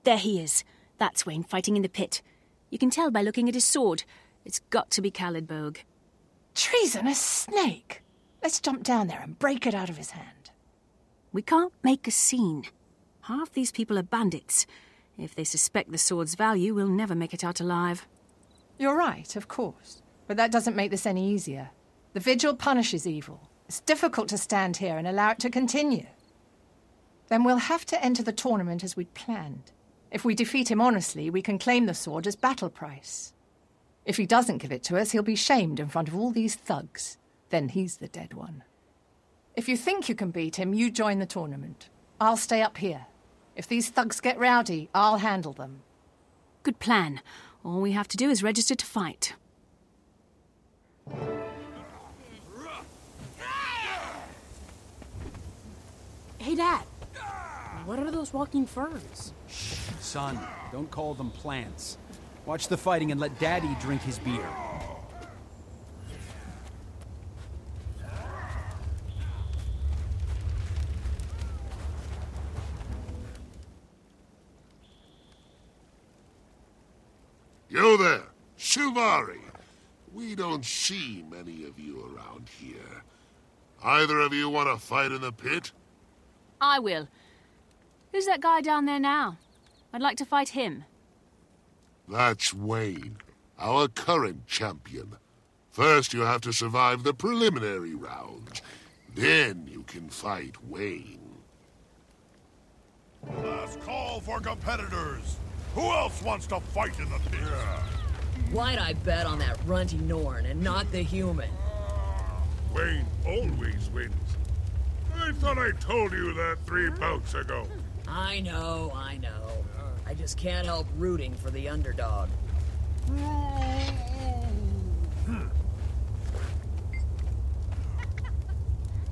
There he is. That's Wayne fighting in the pit. You can tell by looking at his sword. It's got to be Calidbogue. Treasonous snake! Let's jump down there and break it out of his hand. We can't make a scene. Half these people are bandits. If they suspect the sword's value, we'll never make it out alive. You're right, of course. But that doesn't make this any easier. The Vigil punishes evil. It's difficult to stand here and allow it to continue. Then we'll have to enter the tournament as we'd planned. If we defeat him honestly, we can claim the sword as battle price. If he doesn't give it to us, he'll be shamed in front of all these thugs. Then he's the dead one. If you think you can beat him, you join the tournament. I'll stay up here. If these thugs get rowdy, I'll handle them. Good plan. All we have to do is register to fight. Hey, Dad. What are those walking ferns? Son, don't call them plants. Watch the fighting and let Daddy drink his beer. You there, Silvari. We don't see many of you around here. Either of you want to fight in the pit? I will. Who's that guy down there now? I'd like to fight him. That's Wayne, our current champion. First, you have to survive the preliminary rounds. Then you can fight Wayne. Last call for competitors. Who else wants to fight in the pit? Why'd I bet on that runty Norn and not the human? Wayne always wins. I thought I told you that 3 bouts ago. I know. I just can't help rooting for the underdog.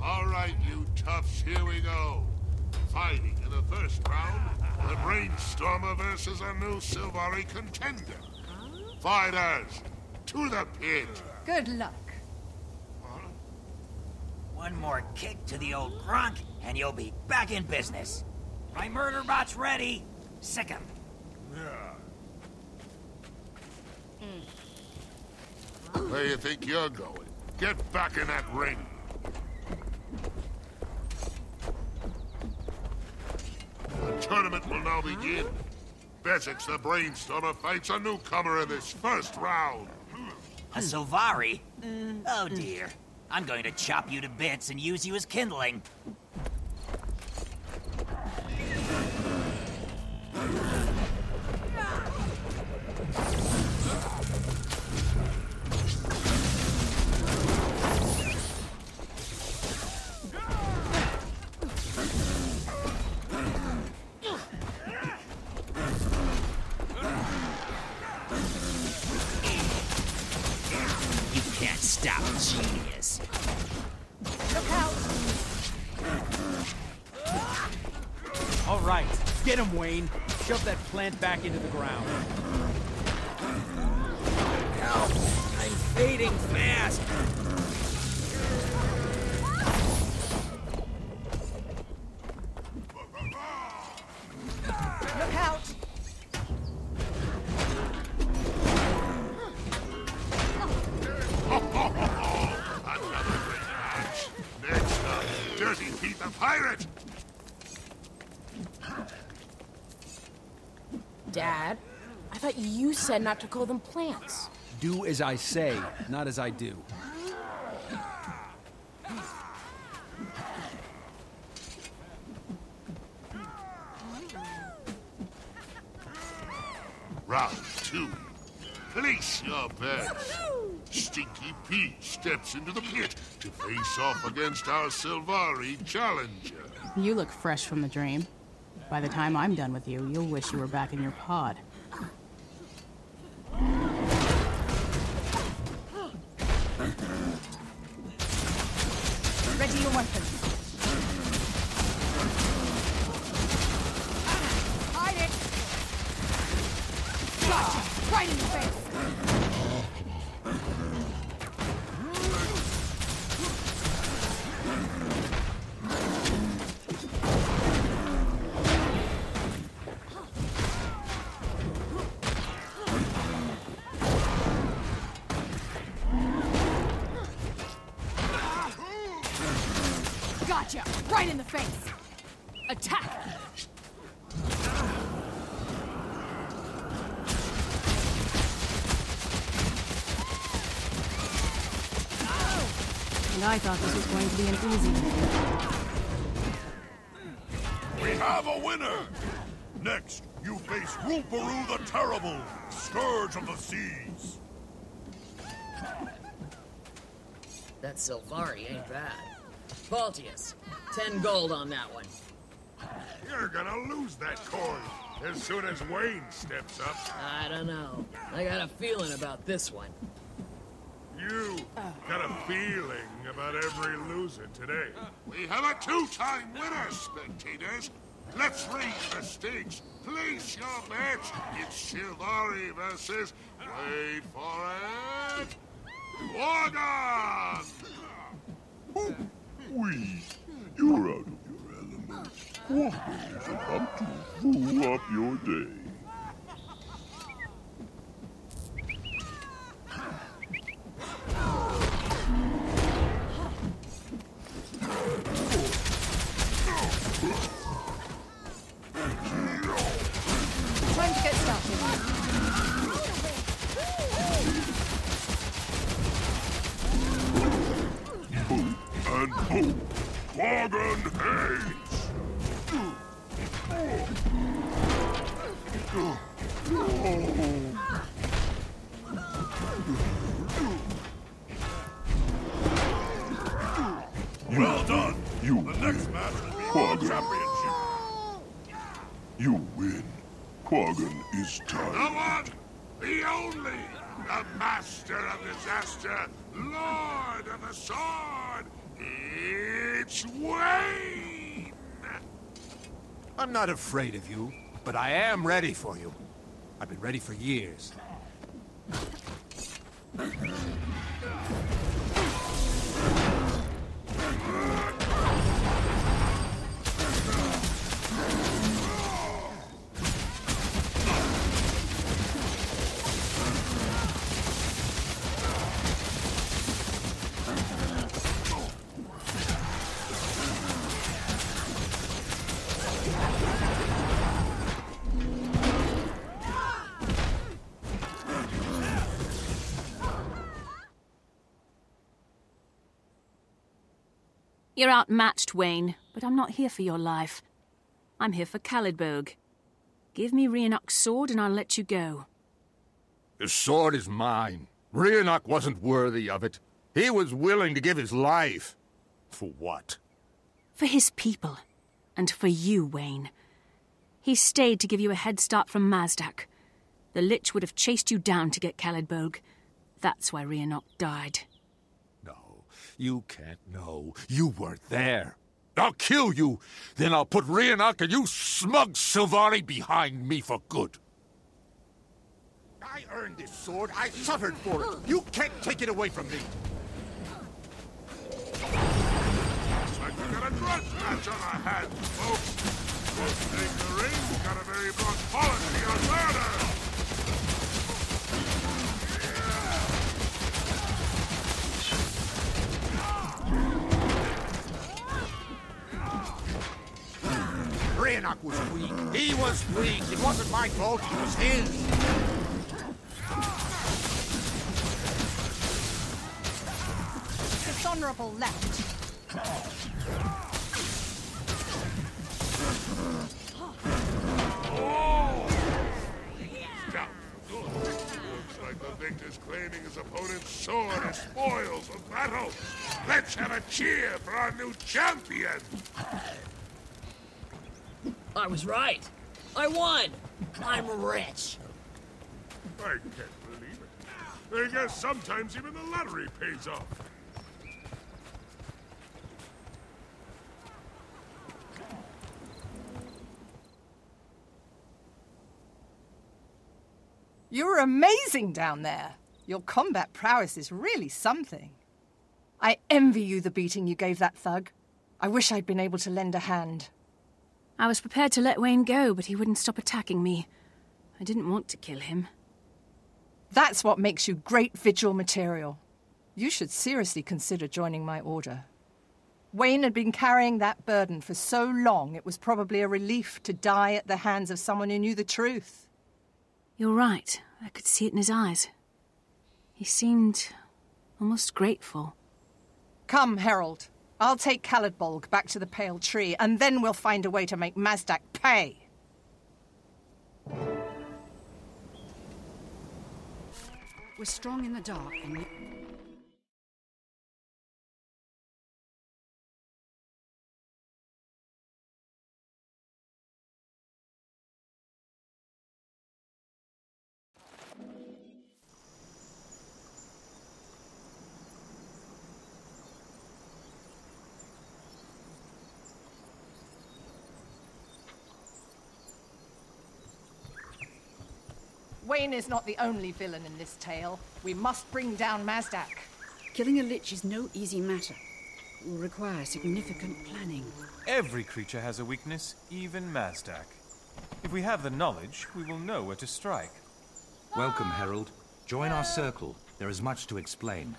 All right, you toughs, here we go. Fighting in the first round, the Brainstormer versus a new Silvari contender. Fighters, to the pit. Good luck. One more kick to the old Gronk, and you'll be back in business. My murder bot's ready. Sick 'em. Where you think you're going? Get back in that ring. The tournament will now begin. Besix the Brainstormer fights a newcomer in this first round. A Silvari? Oh dear. I'm going to chop you to bits and use you as kindling. You can't stop genius. Look out! All right, get him, Wayne. Shove that plant back into the ground. Help! I'm fading fast. Look out! Another great match. Next up, Dirty Pete the Pirate. Dad, I thought you said not to call them plants. Do as I say, not as I do. Round 2. Place your bets. Stinky Pete steps into the pit to face off against our Silvari challenger. You look fresh from the dream. By the time I'm done with you, you'll wish you were back in your pod. Ready your weapons. Hide it! Gotcha! Right in the face! Gotcha! Right in the face! Attack! And I thought this was going to be an easy one. We have a winner! Next, you face Rooparoo the Terrible, Scourge of the Seas. That Sylvari ain't bad. Baltius, 10 gold on that one. You're gonna lose that coin as soon as Wayne steps up. I don't know. I got a feeling about this one. You got a feeling about every loser today. We have a two-time winner, spectators. Let's raise the stakes. Place your bets. It's Sylvari versus... Wait for it... Morgan! Wee, you're out of your element. Walker is about to fool up your day. Time to get started. And boom! Morgan hates! Well done! The next match will be for the championship. You win. Quaggan is tired. The one, the only, the master of disaster, lord of the sword, it's Wayne! I'm not afraid of you, but I am ready for you. I've been ready for years. You're outmatched, Wayne, but I'm not here for your life. I'm here for Calidberg. Give me Rhiannoc's sword and I'll let you go. His sword is mine. Rhiannoc wasn't worthy of it. He was willing to give his life. For what? For his people. And for you, Wayne. He stayed to give you a head start from Mazdak. The Lich would have chased you down to get Calidberg. That's why Rhiannoc died. You can't know. You weren't there. I'll kill you. Then I'll put Rhiannoc and you smug Sylvari behind me for good. I earned this sword. I suffered for it. You can't take it away from me. Looks like we got a grudge match on our hands, folks. Both think the ring's got a very broad policy on murder. Rhiannoc was weak. He was weak. It wasn't my fault. It was his. Dishonorable left. Looks like the victor's claiming his opponent's sword as spoils of battle. Let's have a cheer for our new champion. I was right. I won. I'm rich. I can't believe it. I guess sometimes even the lottery pays off. You're amazing down there. Your combat prowess is really something. I envy you the beating you gave that thug. I wish I'd been able to lend a hand. I was prepared to let Wayne go, but he wouldn't stop attacking me. I didn't want to kill him. That's what makes you great vigil material. You should seriously consider joining my order. Wayne had been carrying that burden for so long, it was probably a relief to die at the hands of someone who knew the truth. You're right. I could see it in his eyes. He seemed almost grateful. Come, Herald. I'll take Caledbolg back to the Pale Tree, and then we'll find a way to make Mazdak pay. We're strong in the dark, and we... Wayne is not the only villain in this tale. We must bring down Mazdak. Killing a lich is no easy matter. It will require significant planning. Every creature has a weakness, even Mazdak. If we have the knowledge, we will know where to strike. Welcome, Herald. Join our circle. There is much to explain.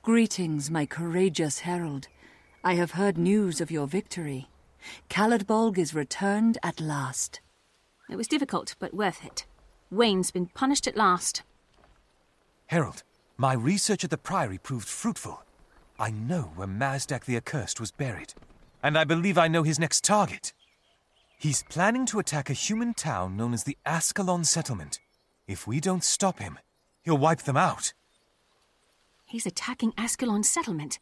Greetings, my courageous herald. I have heard news of your victory. Caledbolg is returned at last. It was difficult, but worth it. Wayne's been punished at last. Herald, my research at the Priory proved fruitful. I know where Mazdak the Accursed was buried, and I believe I know his next target. He's planning to attack a human town known as the Ascalon Settlement. If we don't stop him, he'll wipe them out. He's attacking Ascalon Settlement.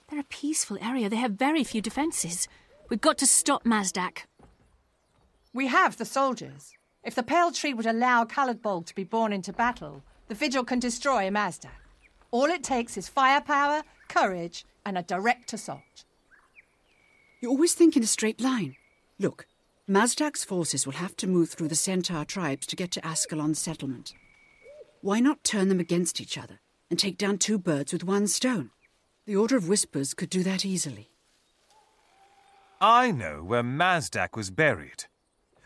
They're a peaceful area. They have very few defenses. We've got to stop Mazdak. We have the soldiers. If the Pale Tree would allow Caledbolg to be born into battle, the Vigil can destroy Mazdak. All it takes is firepower, courage, and a direct assault. You always think in a straight line. Look, Mazdak's forces will have to move through the Centaur tribes to get to Ascalon's settlement. Why not turn them against each other and take down two birds with one stone? The Order of Whispers could do that easily. I know where Mazdak was buried.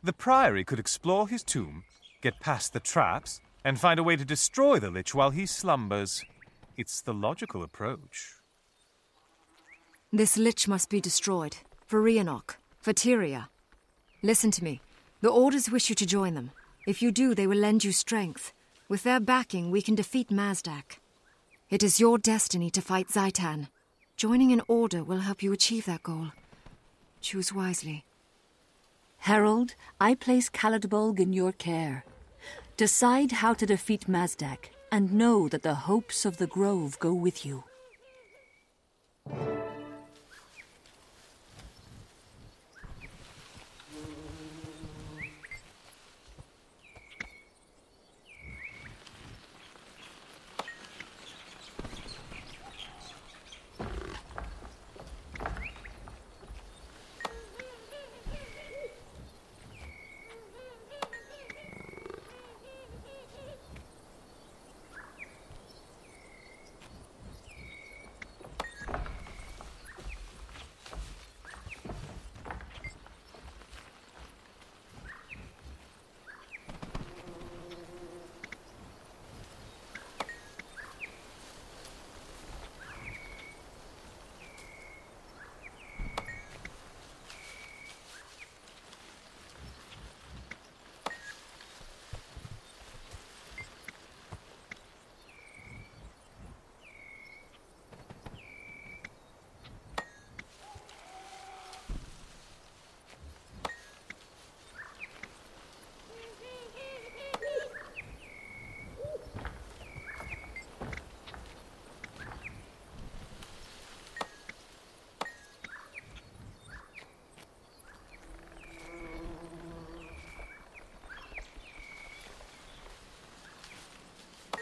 The Priory could explore his tomb, get past the traps, and find a way to destroy the Lich while he slumbers. It's the logical approach. This Lich must be destroyed. For Rhiannoch. For Tyria. Listen to me. The Orders wish you to join them. If you do, they will lend you strength. With their backing, we can defeat Mazdak. It is your destiny to fight Zaitan. Joining an order will help you achieve that goal. Choose wisely. Herald, I place Caledbolg in your care. Decide how to defeat Mazdak, and know that the hopes of the Grove go with you.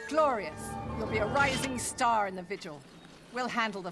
Glorious. You'll be a rising star in the Vigil. We'll handle the